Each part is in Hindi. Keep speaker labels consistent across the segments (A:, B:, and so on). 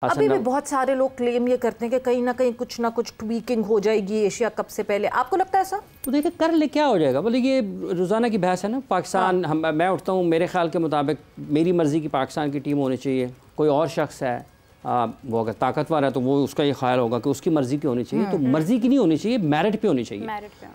A: अभी भी बहुत सारे लोग क्लेम ये करते हैं कि कहीं ना कुछ ट्वीकिंग हो जाएगी एशिया कप से पहले, आपको लगता है ऐसा?
B: तो देखिए कर ले क्या हो जाएगा, बोले ये रोज़ाना की बहस है ना। पाकिस्तान मैं उठता हूँ, मेरे ख्याल के मुताबिक मेरी मर्ज़ी की पाकिस्तान की टीम होनी चाहिए। कोई और शख्स है वो अगर ताकतवर है तो वो उसका ये ख्याल होगा कि उसकी मर्ज़ी की होनी चाहिए। तो मर्ज़ी की नहीं होनी चाहिए, मेरिट पे होनी चाहिए।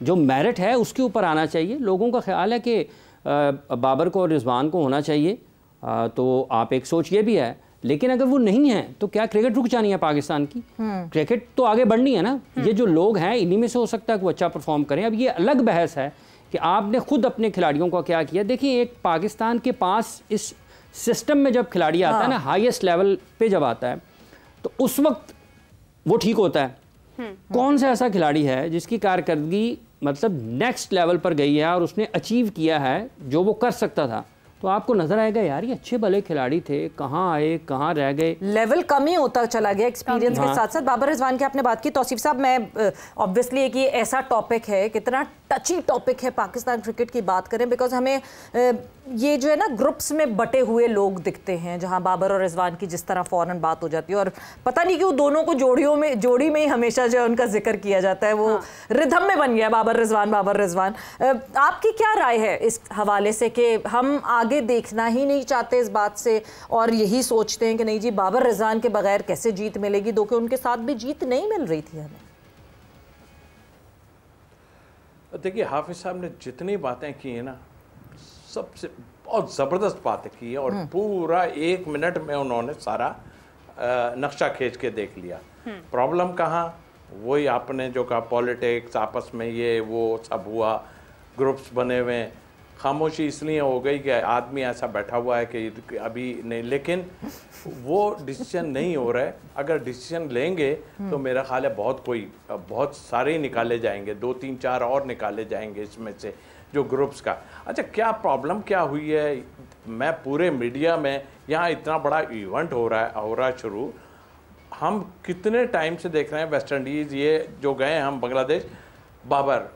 B: जो मेरिट है उसके ऊपर आना चाहिए। लोगों का ख्याल है कि बाबर को और रिजवान को होना चाहिए, तो आप एक सोच ये भी है। लेकिन अगर वो नहीं है तो क्या क्रिकेट रुक जानी है पाकिस्तान की? क्रिकेट तो आगे बढ़नी है ना। ये जो लोग हैं इन्हीं में से हो सकता है कि वो अच्छा परफॉर्म करें। अब ये अलग बहस है कि आपने खुद अपने खिलाड़ियों का क्या किया। देखिए एक पाकिस्तान के पास इस सिस्टम में जब खिलाड़ी आता है ना, हाईएस्ट लेवल पे जब आता है तो उस वक्त वो ठीक होता है। कौन सा ऐसा खिलाड़ी है जिसकी कारकर्दगी मतलब नेक्स्ट लेवल पर गई है और उसने अचीव किया है जो वो कर सकता था? तो आपको नजर आएगा यार ये अच्छे भले खिलाड़ी थे, कहाँ आए कहाँ रह गए।
A: लेवल कम ही होता चला गया एक्सपीरियंस के साथ साथ। बाबर रिजवान की आपने बात की, तौसीफ साहब, मैं ऑब्वियसली एक ये ऐसा टॉपिक है, कितना टची टॉपिक है पाकिस्तान क्रिकेट की बात करें, बिकॉज हमें ये जो है ना ग्रुप्स में बटे हुए लोग दिखते हैं, जहां बाबर और रिजवान की जिस तरह फौरन बात हो जाती है और पता नहीं क्यों दोनों को जोड़ी में ही हमेशा जो है उनका जिक्र किया जाता है। वो रिदम में बन गया बाबर रिजवान बाबर रिजवान। आपकी क्या राय है इस हवाले से कि हम आगे देखना ही नहीं चाहते इस बात से और यही सोचते हैं कि नहीं जी बाबर रिजवान के बगैर कैसे जीत मिलेगी, दो कि उनके साथ भी जीत नहीं मिल रही थी हमें?
C: देखिए हाफिज साहब ने जितनी बातें की हैं ना, सबसे बहुत ज़बरदस्त बातें की है और पूरा 1 मिनट में उन्होंने सारा नक्शा खींच के देख लिया। प्रॉब्लम कहाँ, वही आपने जो कहा, पॉलिटिक्स, आपस में ये वो सब हुआ, ग्रुप्स बने हुए। खामोशी इसलिए हो गई कि आदमी ऐसा बैठा हुआ है कि अभी नहीं, लेकिन वो डिसीजन नहीं हो रहा है। अगर डिसीजन लेंगे तो मेरा ख्याल है बहुत सारे ही निकाले जाएंगे, 2 3 4 और निकाले जाएंगे इसमें से जो ग्रुप्स का। अच्छा क्या प्रॉब्लम क्या हुई है, मैं पूरे मीडिया में यहाँ इतना बड़ा इवेंट हो रहा है शुरू, हम कितने टाइम से देख रहे हैं वेस्ट इंडीज़ ये जो गए हम बांग्लादेश, बाबर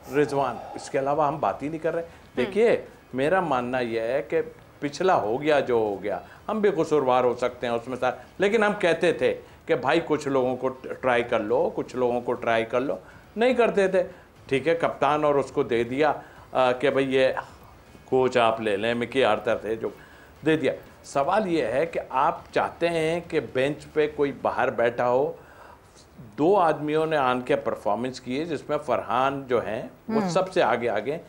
C: रिजवान, इसके अलावा हम बात ही नहीं कर रहे। देखिए मेरा मानना यह है कि पिछला हो गया जो हो गया, हम भी कसूरवार हो सकते हैं उसमें साथ, लेकिन हम कहते थे कि भाई कुछ लोगों को ट्राई कर लो, कुछ लोगों को ट्राई कर लो, नहीं करते थे। ठीक है, कप्तान और उसको दे दिया कि भाई ये कोच आप ले लें, मिकी आर्थर थे जो दे दिया। सवाल ये है कि आप चाहते हैं कि बेंच पे कोई बाहर बैठा हो। 2 आदमियों ने आन के परफॉर्मेंस किए जिसमें फरहान जो हैं वो सबसे आगे,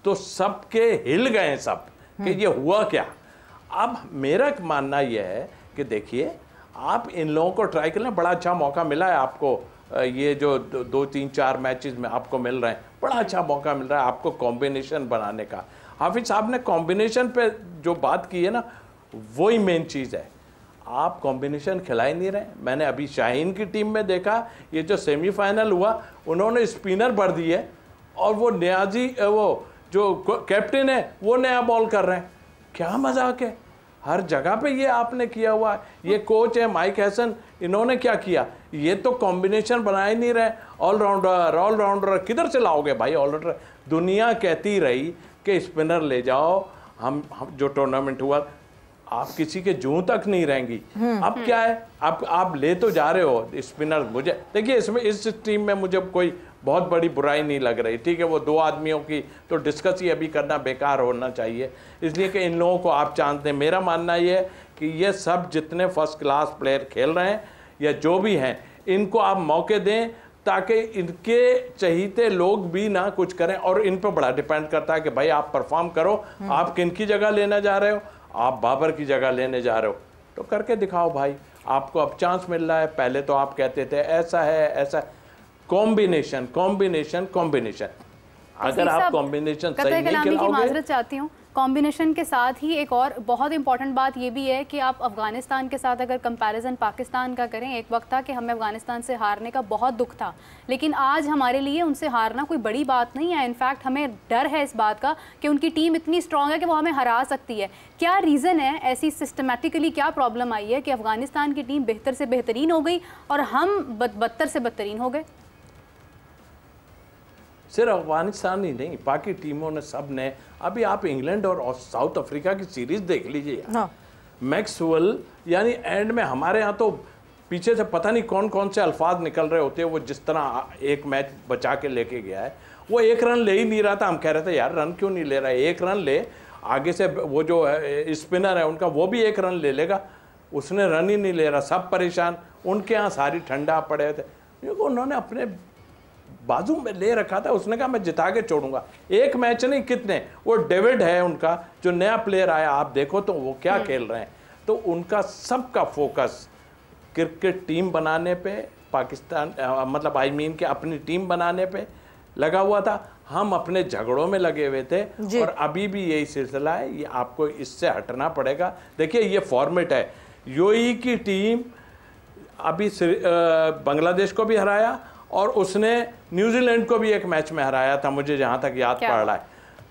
C: तो सबके हिल गए सब कि ये हुआ क्या। अब मेरा मानना यह है कि देखिए आप इन लोगों को ट्राई कर लें, बड़ा अच्छा मौका मिला है आपको, ये जो 2 3 4 मैचेस में आपको मिल रहे हैं, बड़ा अच्छा मौका मिल रहा है आपको कॉम्बिनेशन बनाने का। हाफिज साहब ने कॉम्बिनेशन पे जो बात की है ना, वही मेन चीज़ है। आप कॉम्बिनेशन खिला ही नहीं रहे। मैंने अभी शाहीन की टीम में देखा, ये जो सेमीफाइनल हुआ उन्होंने स्पिनर भर दिए और वो नियाजी वो जो कैप्टन है वो नया बॉल कर रहे हैं। क्या मजाक है, हर जगह पे ये आपने किया हुआ है। ये कोच है माइक हैसन, इन्होंने क्या किया, ये तो कॉम्बिनेशन बना ही नहीं रहे। ऑलराउंडर किधर से लाओगे भाई ऑलराउंडर? दुनिया कहती रही कि स्पिनर ले जाओ, हम जो टूर्नामेंट हुआ आप किसी के जूं तक नहीं रहेंगी। अब क्या है, आप ले तो जा रहे हो स्पिनर। मुझे देखिए इसमें इस टीम में मुझे कोई बहुत बड़ी बुराई नहीं लग रही। ठीक है, वो 2 आदमियों की तो डिस्कस ही अभी करना बेकार होना चाहिए, इसलिए कि इन लोगों को आप जानते हैं। मेरा मानना ये है कि ये सब जितने फर्स्ट क्लास प्लेयर खेल रहे हैं या जो भी हैं, इनको आप मौके दें ताकि इनके चहीते लोग भी ना कुछ करें। और इन पर बड़ा डिपेंड करता है कि भाई आप परफॉर्म करो, आप किन की जगह लेना जा रहे हो। आप बाबर की जगह लेने जा रहे हो तो करके दिखाओ भाई, आपको अब चांस मिल रहा है। पहले तो आप कहते थे ऐसा है ऐसा, कॉम्बिनेशन। अगर आप कॉम्बिनेशन सही नहीं खिलाओगे।
D: माजरत चाहती हूँ, कॉम्बिनेशन के साथ ही एक और बहुत इंपॉर्टेंट बात ये भी है कि आप अफगानिस्तान के साथ अगर कंपैरिजन पाकिस्तान का करें, एक वक्त था कि हमें अफगानिस्तान से हारने का बहुत दुख था, लेकिन आज हमारे लिए उनसे हारना कोई बड़ी बात नहीं है। इनफैक्ट हमें डर है इस बात का कि उनकी टीम इतनी स्ट्रॉन्ग है कि वो हमें हरा सकती है। क्या रीज़न है, ऐसी सिस्टमेटिकली क्या प्रॉब्लम आई है कि अफगानिस्तान की टीम बेहतर से बेहतरीन हो गई और हम बदतर से बदतरीन हो गए?
C: सिर्फ अफगानिस्तान ही नहीं, बाकी टीमों ने सब ने। अभी आप इंग्लैंड और साउथ अफ्रीका की सीरीज देख लीजिए। मैक्सवेल, यानी एंड में हमारे यहाँ तो पीछे से पता नहीं कौन कौन से अल्फाज निकल रहे होते हैं। वो जिस तरह एक मैच बचा के लेके गया है, वो 1 रन ले ही नहीं रहा था। हम कह रहे थे यार रन क्यों नहीं ले रहा है, 1 रन ले, आगे से वो जो स्पिनर है उनका वो भी 1 रन ले लेगा, उसने रन ही नहीं ले रहा। सब परेशान, उनके यहाँ सारी ठंडा पड़े थे, क्योंकि उन्होंने अपने बाजू में ले रखा था। उसने कहा मैं जिता के छोड़ूंगा। एक मैच नहीं, कितने, वो डेविड है उनका जो नया प्लेयर आया, आप देखो तो वो क्या खेल रहे हैं। तो उनका सबका फोकस क्रिकेट टीम बनाने पे, पाकिस्तान मतलब आई मीन के अपनी टीम बनाने पे लगा हुआ था। हम अपने झगड़ों में लगे हुए थे और अभी भी यही सिलसिला है। ये आपको इससे हटना पड़ेगा। देखिए ये फॉर्मेट है, यूएई की टीम अभी बांग्लादेश को भी हराया और उसने न्यूजीलैंड को भी एक मैच में हराया था, मुझे जहाँ तक याद पड़ रहा है।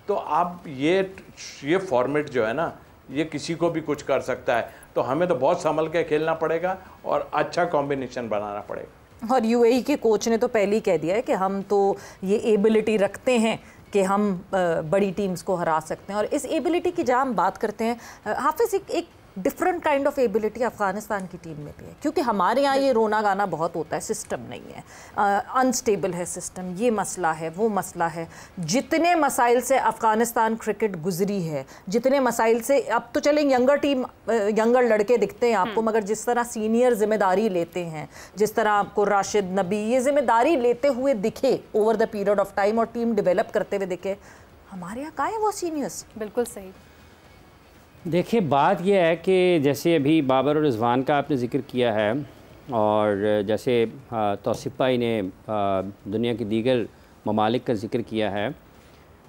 C: तो अब ये फॉर्मेट जो है ना, ये किसी को भी कुछ कर सकता है। तो हमें तो बहुत संभल के खेलना पड़ेगा और अच्छा कॉम्बिनेशन बनाना पड़ेगा।
A: और यूएई के कोच ने तो पहले ही कह दिया है कि हम तो ये एबिलिटी रखते हैं कि हम बड़ी टीम्स को हरा सकते हैं। और इस एबिलिटी की जहाँ हम बात करते हैं, हाफिज़, एक different kind of ability Afghanistan की टीम में भी है, क्योंकि हमारे यहाँ ये रोना गाना बहुत होता है, सिस्टम नहीं है, अनस्टेबल है सिस्टम, ये मसला है, वो मसला है। जितने मसाइल से अफगानिस्तान क्रिकेट गुजरी है, जितने मसाइल से, अब तो चलें यंगर टीम, यंगर लड़के दिखते हैं आपको, मगर जिस तरह सीनियर जिम्मेदारी लेते हैं, जिस तरह आपको राशिद, नबी ये जिम्मेदारी लेते हुए दिखे over the period of time और टीम डेवलप करते हुए दिखे, हमारे यहाँ कहाँ है वो सीनियर्स? बिल्कुल सही।
B: देखिए बात यह है कि जैसे अभी बाबर और रिजवान का आपने ज़िक्र किया है, और जैसे तौसीफ भाई ने दुनिया के दीगर ममालिक का ज़िक्र किया है,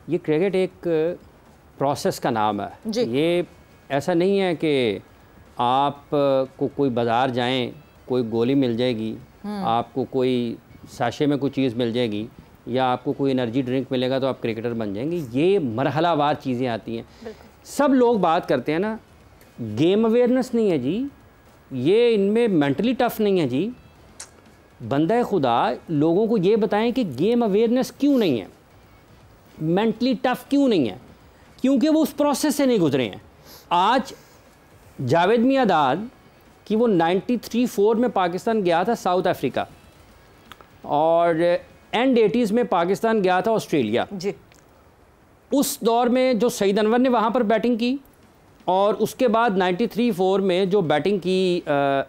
B: ये क्रिकेट एक प्रोसेस का नाम है। ये ऐसा नहीं है कि आप को कोई बाज़ार जाएं, कोई गोली मिल जाएगी, आपको कोई साशे में कोई चीज़ मिल जाएगी, या आपको कोई एनर्जी ड्रिंक मिलेगा तो आप क्रिकेटर बन जाएंगे। ये मरहलावार चीज़ें आती हैं। सब लोग बात करते हैं ना, गेम अवेयरनेस नहीं है जी, ये इनमें मेंटली टफ नहीं है जी। बंदा खुदा लोगों को ये बताएं कि गेम अवेयरनेस क्यों नहीं है, मेंटली टफ क्यों नहीं है, क्योंकि वो उस प्रोसेस से नहीं गुजरे हैं। आज जावेद मियादाद कि वो 93-4 में पाकिस्तान गया था साउथ अफ्रीका, और एंड 80s में पाकिस्तान गया था ऑस्ट्रेलिया जी। उस दौर में जो सईद अनवर ने वहाँ पर बैटिंग की, और उसके बाद 93-4 में जो बैटिंग की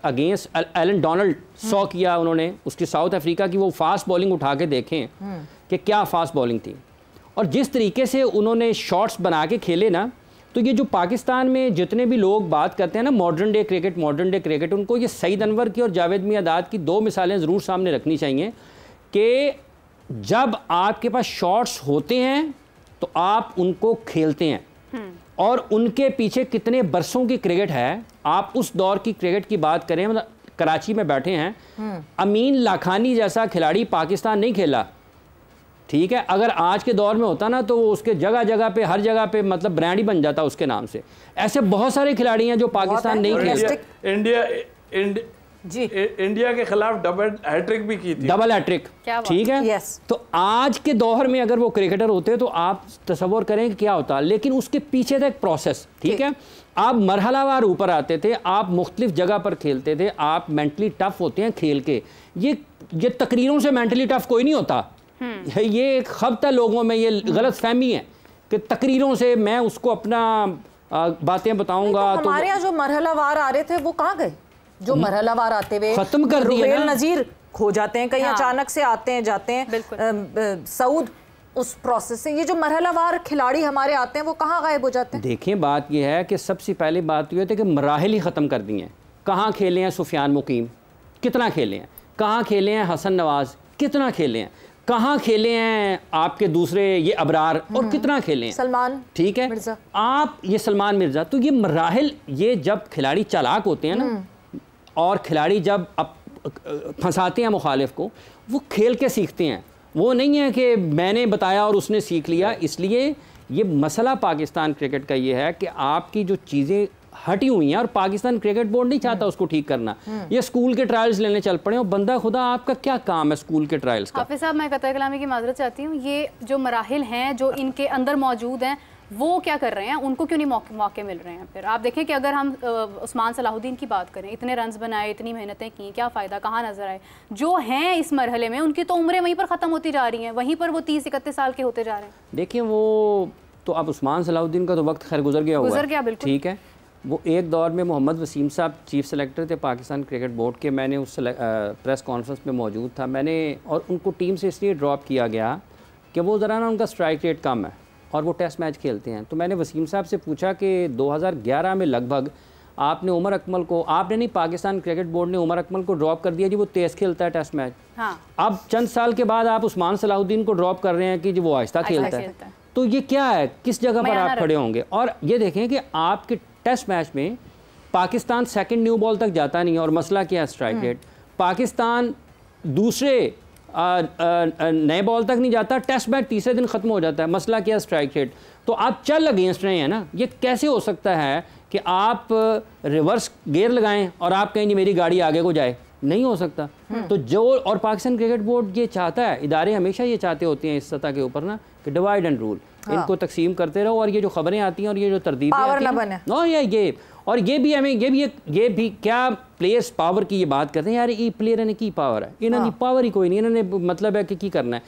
B: अगेंस्ट एलन डोनाल्ड 100 किया उन्होंने, उसकी साउथ अफ्रीका की, वो फास्ट बॉलिंग उठा के देखें कि क्या फास्ट बॉलिंग थी, और जिस तरीके से उन्होंने शॉट्स बना के खेले ना। तो ये जो पाकिस्तान में जितने भी लोग बात करते हैं ना मॉडर्न डे क्रिकेट, उनको ये सईद अनवर की और जावेद मियादाद की 2 मिसालें ज़रूर सामने रखनी चाहिए कि जब आपके पास शॉट्स होते हैं तो आप उनको खेलते हैं, और उनके पीछे कितने बरसों की क्रिकेट है। आप उस दौर की क्रिकेट की बात करें, मतलब कराची में बैठे हैं, अमीन लाखानी जैसा खिलाड़ी पाकिस्तान नहीं खेला, ठीक है। अगर आज के दौर में होता ना तो उसके जगह जगह पे, हर जगह पे मतलब ब्रांड ही बन जाता उसके नाम से। ऐसे बहुत सारे खिलाड़ी हैं जो पाकिस्तान नहीं खेलते।
C: इंडिया के खिलाफ डबल हैट्रिक भी की थी,
B: डबल हैट्रिक, ठीक है। तो आज के दौर में अगर वो क्रिकेटर होते तो आप तसव्वुर करें कि क्या होता, लेकिन उसके पीछे था एक प्रोसेस, ठीक है। आप मरहलावार ऊपर आते थे, आप मुख्तलिफ जगह पर खेलते थे, आप मेंटली टफ होते हैं खेल के। ये तकरीरों से मेंटली टफ कोई नहीं होता, ये एक खबत है लोगों में, ये गलत फहमी है कि तकरीरों से मैं उसको अपना बातें बताऊंगा।
A: तो हमारे यहाँ जो मरहलावार आ रहे थे वो कहाँ गए? जो मरहलावार आते हुए
B: खत्म कर दिए ना।
A: नज़ीर खो जाते हैं कहीं, अचानक से आते हैं जाते हैं। सऊद उस प्रोसेस से, ये जो मरहलावार खिलाड़ी हमारे आते हैं वो कहाँ गायब हो जाते हैं?
B: देखें बात ये है कि सबसे पहली बात ये है कि मराहिल ही ख़त्म कर दिए हैं। कहाँ खेले हैं सुफियान मुकीम, कितना खेले हैं? कहाँ खेले हैं हसन नवाज, कितना खेले हैं? कहाँ खेले हैं आपके दूसरे ये अबरार, और कितना खेले हैं
A: सलमान,
B: ठीक है मिर्जा, आप ये सलमान मिर्जा। तो ये मराहिल, ये जब खिलाड़ी चालाक होते हैं ना, और खिलाड़ी जब फंसाते हैं मुखालिफ को, वो खेल के सीखते हैं। वो नहीं है कि मैंने बताया और उसने सीख लिया। इसलिए ये मसला पाकिस्तान क्रिकेट का ये है कि आपकी जो चीज़ें हटी हुई हैं, और पाकिस्तान क्रिकेट बोर्ड नहीं चाहता उसको ठीक करना। ये स्कूल के ट्रायल्स लेने चल पड़े, और बंदा खुदा आपका क्या काम है स्कूल के ट्रायल्स का?
D: हाफिज़ साहब, मैं कतई कलामी की माजरत चाहती हूँ, ये जो मराहिल हैं जो इनके अंदर मौजूद हैं, वो क्या कर रहे हैं, उनको क्यों नहीं मौके मिल रहे हैं? फिर आप देखें कि अगर हम उस्मान सलाहुद्दीन की बात करें, इतने रन्स बनाए, इतनी मेहनतें की, क्या फ़ायदा, कहाँ नजर आए? जो हैं इस मरहले में उनकी तो उम्रें वहीं पर ख़त्म होती जा रही हैं, वहीं पर वो 30-31 साल के होते जा रहे हैं।
B: देखिए वो तो अब उस्मान सलाहुद्दीन का तो वक्त खैर गुजर गया,
D: बिल्कुल
B: ठीक है। वो एक दौर में मोहम्मद वसीम साहब चीफ सेलेक्टर थे पाकिस्तान क्रिकेट बोर्ड के, मैंने उस प्रेस कॉन्फ्रेंस में मौजूद था, मैंने और उनको टीम से इसलिए ड्रॉप किया गया कि वो ज़रा ना उनका स्ट्राइक रेट कम है और वो टेस्ट मैच खेलते हैं। तो मैंने वसीम साहब से पूछा कि 2011 में लगभग आपने उमर अकमल को, आपने नहीं, पाकिस्तान क्रिकेट बोर्ड ने उमर अकमल को ड्रॉप कर दिया जी, वो तेज़ खेलता है टेस्ट मैच।
D: हाँ।
B: अब चंद साल के बाद आप उस्मान सलाहुद्दीन को ड्रॉप कर रहे हैं कि जी वो आहिस्ता खेलता है। तो ये क्या है, किस जगह पर आप खड़े होंगे? और ये देखें कि आपके टेस्ट मैच में पाकिस्तान सेकंड न्यू बॉल तक जाता नहीं है, और मसला क्या है? Strike rate. पाकिस्तान दूसरे नए बॉल तक नहीं जाता, टेस्ट मैच तीसरे दिन ख़त्म हो जाता है, मसला क्या है? Strike rate. तो आप चल अगेंस्ट रहे हैं ना, ये कैसे हो सकता है कि आप रिवर्स गियर लगाएं और आप कहें जी मेरी गाड़ी आगे को जाए? नहीं हो सकता। तो जो, और पाकिस्तान क्रिकेट बोर्ड ये चाहता है, इदारे हमेशा ये चाहते होते हैं इस सतह के ऊपर ना, कि डिवाइड एंड रूल, इनको तकसीम करते रहो, और ये जो खबरें आती हैं और ये जो तरदीदें आती हैं, और ये भी हमें ये भी क्या प्लेयर्स पावर की ये बात करते हैं, यार ये प्लेयर ने की पावर है, इन्होंने पावर ही कोई नहीं, इन्होंने मतलब है कि करना है।